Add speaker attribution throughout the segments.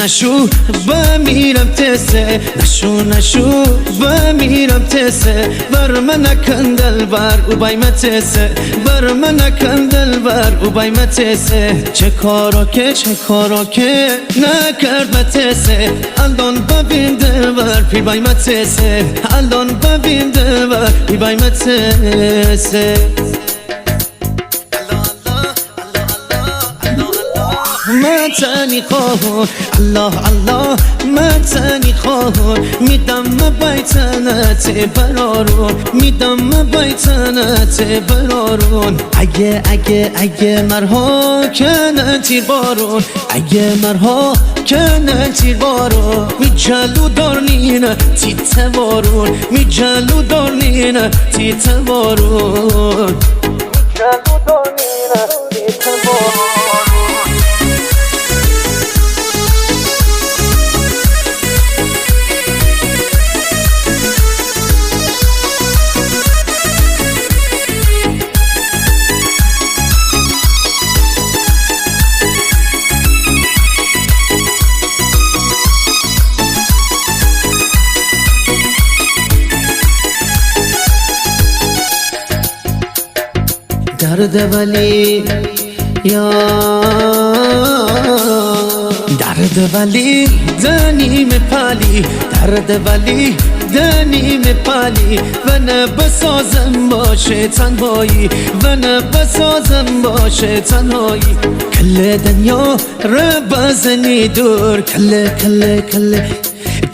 Speaker 1: نشو بمیرم تسه نشو بمیرم تسه بر من کندل بر او بایمت تسه بر من کندل بر او بایمت تسه چه کارا که نکرد متسه الان ببین دل بر پی بایمت تسه الان ببین دل بر پی بایمت تسه من تنی خواهر الله من تنی خواهر میدم بیتنت برارون میدم بیتنت برارون اگه مرها کنن تیر بارون اگه مرها کنن تیر بارون می جلو دارنین تیت بارون می جلو دارنین تیت بارون می جلو دارنین تیت بارون درد ولی یا درد ولی دنی مپالی درد ولی دنی مپالی و نه بسازم باشه تنهایی و نه بسازم باشه تنهایی کل دنیا رو بزنی دور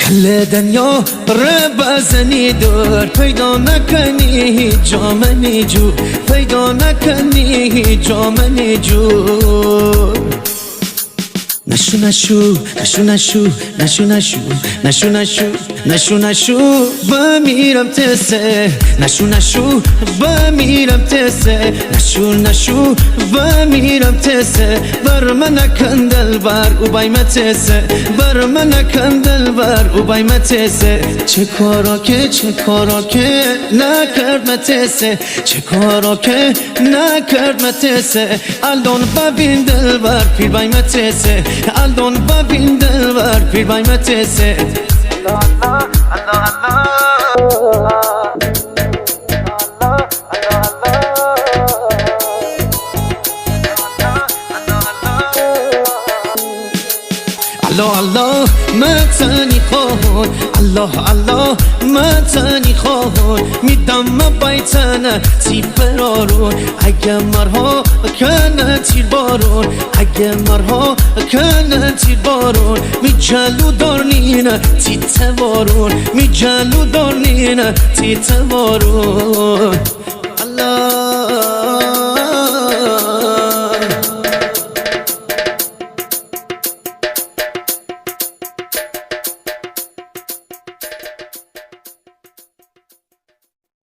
Speaker 1: کل دنیا رو بزنی دور پیدا نکنی هیچ جا منی جو پیدا نکنی هیچ جا منی جو نشو بمیرم تسه نشو بمیرم تسه نشو بمیرم تسه بر من کندل بر او بایمت تسه بر من کندل بر او بایمت تسه چه کارا که نکرد متسه چه کارا که نکرد متسه الان ببین دل بر پیر بایمت تسه الان ببین دل بر پیر بایمت تسه الله من تنی خواهر الله من تنی خواهر میدم بیتنه تی برارون اگه مرها کنه تیر بارون اگه مرها کنه تیر بارون می جلو دارنین تیت بارون می جلو دارنین تیت بارون الله